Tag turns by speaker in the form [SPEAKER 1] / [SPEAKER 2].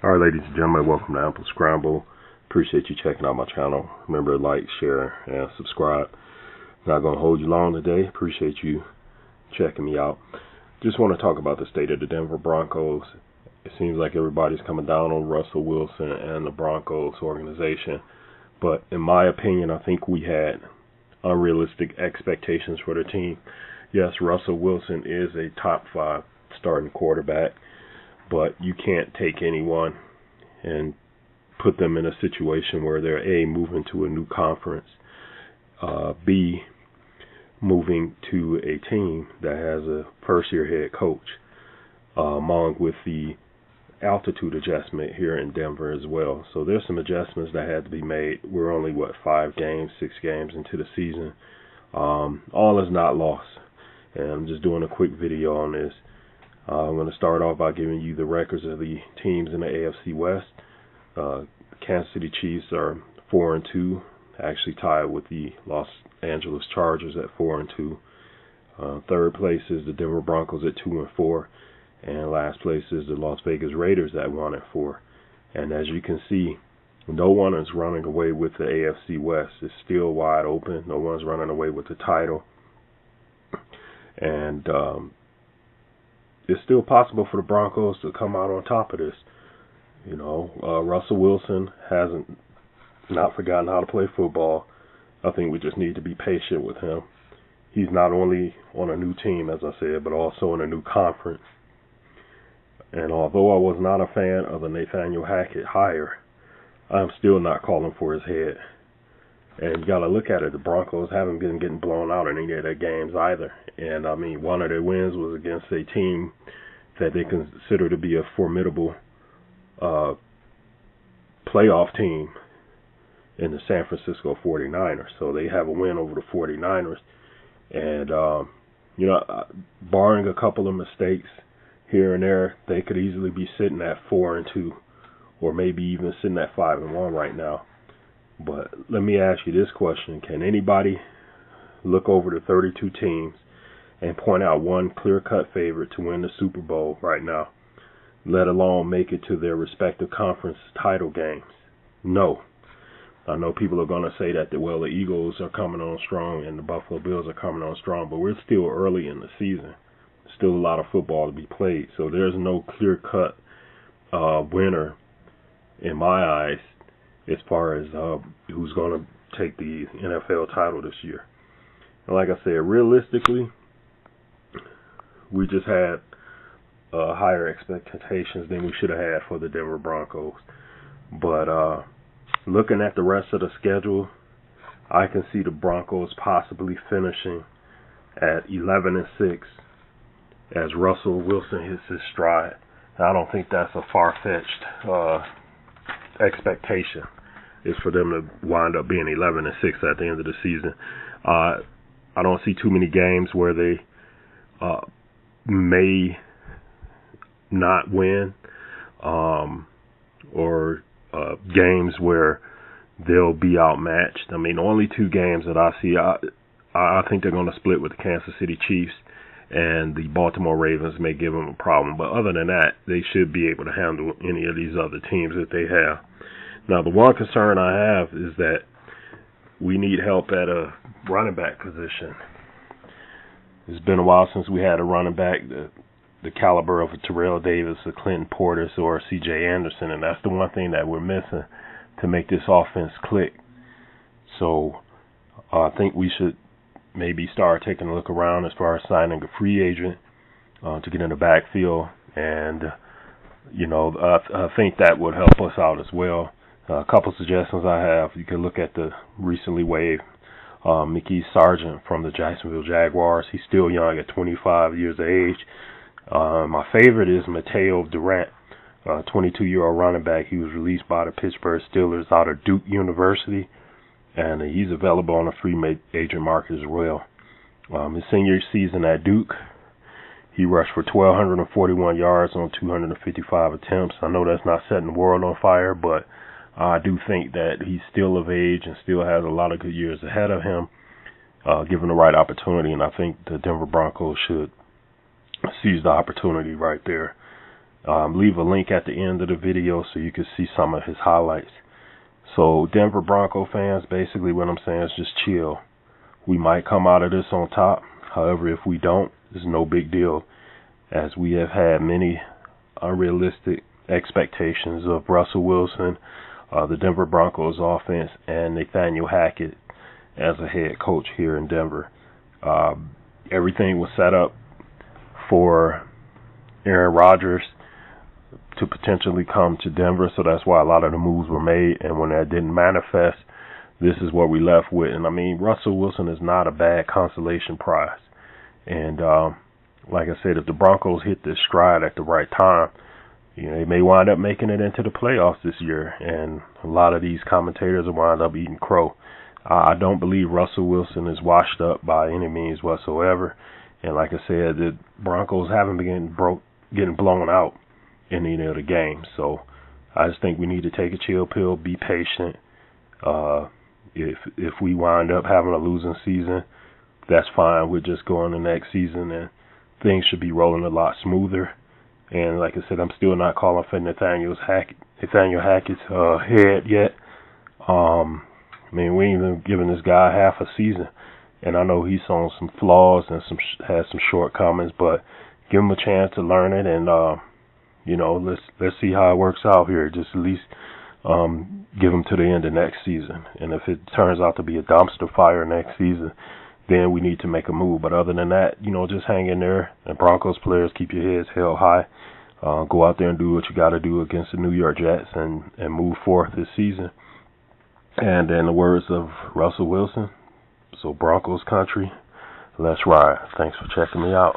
[SPEAKER 1] All right, ladies and gentlemen, welcome to Ample Scramble. Appreciate you checking out my channel. Remember to like, share, and subscribe. Not going to hold you long today. Appreciate you checking me out. Just want to talk about the state of the Denver Broncos. It seems like everybody's coming down on Russell Wilson and the Broncos organization. But in my opinion, I think we had unrealistic expectations for the team. Yes, Russell Wilson is a top 5 starting quarterback, but you can't take anyone and put them in a situation where they're A, moving to a new conference, B, moving to a team that has a first-year head coach, along with the altitude adjustment here in Denver as well. So there's some adjustments that had to be made. We're only, 6 games into the season. All is not lost. And I'm just doing a quick video on this. I'm going to start off by giving you the records of the teams in the AFC West. Kansas City Chiefs are 4-2, actually tied with the Los Angeles Chargers at 4-2. Third place is the Denver Broncos at 2-4, and last place is the Las Vegas Raiders at 1-4. And as you can see, no one is running away with the AFC West. It's still wide open. No one's running away with the title, and it's still possible for the Broncos to come out on top of this. You know, Russell Wilson hasn't not forgotten how to play football. I think we just need to be patient with him. He's not only on a new team, as I said, but also in a new conference. And although I was not a fan of the Nathaniel Hackett hire, I'm still not calling for his head. And you got to look at it. The Broncos haven't been getting blown out in any of their games either. And, I mean, one of their wins was against a team that they consider to be a formidable playoff team in the San Francisco 49ers. So they have a win over the 49ers. And, barring a couple of mistakes here and there, they could easily be sitting at 4-2 or maybe even sitting at 5-1 right now. But let me ask you this question. Can anybody look over the 32 teams and point out one clear-cut favorite to win the Super Bowl right now, let alone make it to their respective conference title games? No. I know people are going to say that, the Eagles are coming on strong and the Buffalo Bills are coming on strong, but we're still early in the season. Still a lot of football to be played. So there's no clear-cut winner in my eyes as far as who's going to take the NFL title this year. And like I said, realistically, we just had higher expectations than we should have had for the Denver Broncos. But looking at the rest of the schedule, I can see the Broncos possibly finishing at 11-6 as Russell Wilson hits his stride. And I don't think that's a far-fetched expectation, is for them to wind up being 11-6 at the end of the season. I don't see too many games where they may not win, or games where they'll be outmatched. I mean, the only 2 games that I see, I think they're going to split with the Kansas City Chiefs, and the Baltimore Ravens may give them a problem. But other than that, they should be able to handle any of these other teams that they have. Now, the one concern I have is that we need help at a running back position. It's been a while since we had a running back the caliber of a Terrell Davis, a Clinton Portis, or a C.J. Anderson, and that's the one thing that we're missing to make this offense click. So I think we should maybe start taking a look around as far as signing a free agent to get in the backfield, and I think that would help us out as well. A couple suggestions I have: you can look at the recently waived Mickey Sargent from the Jacksonville Jaguars. He's still young at 25 years of age. My favorite is Mateo Durant, 22-year-old running back. He was released by the Pittsburgh Steelers out of Duke University, and he's available on the free agent market as well. His senior season at Duke, he rushed for 1,241 yards on 255 attempts. I know that's not setting the world on fire, but I do think that he's still of age and still has a lot of good years ahead of him, given the right opportunity, and I think the Denver Broncos should seize the opportunity right there. Leave a link at the end of the video so you can see some of his highlights. So Denver Bronco fans, basically what I'm saying is just chill. We might come out of this on top. However, if we don't, it's no big deal, as we have had many unrealistic expectations of Russell Wilson, the Denver Broncos offense, and Nathaniel Hackett as a head coach here in Denver. Everything was set up for Aaron Rodgers to potentially come to Denver, so that's why a lot of the moves were made, and when that didn't manifest, this is what we left with. And I mean, Russell Wilson is not a bad consolation prize, and like I said, if the Broncos hit this stride at the right time, they may wind up making it into the playoffs this year, and a lot of these commentators will wind up eating crow. I don't believe Russell Wilson is washed up by any means whatsoever, and like I said, the Broncos haven't been getting blown out in any of the games. So I just think we need to take a chill pill, be patient. If we wind up having a losing season, that's fine. We're just going the next season, and things should be rolling a lot smoother. And like I said, I'm still not calling for Nathaniel Hackett's head yet. I mean, we ain't even giving this guy half a season, and I know he's shown some flaws and has some shortcomings, but give him a chance to learn it, and let's see how it works out here. Just at least give him to the end of next season, and if it turns out to be a dumpster fire next season, then we need to make a move. But other than that, just hang in there. And Broncos players, keep your heads held high. Go out there and do what you got to do against the New York Jets and move forth this season. And in the words of Russell Wilson, so Broncos country, let's ride. Thanks for checking me out.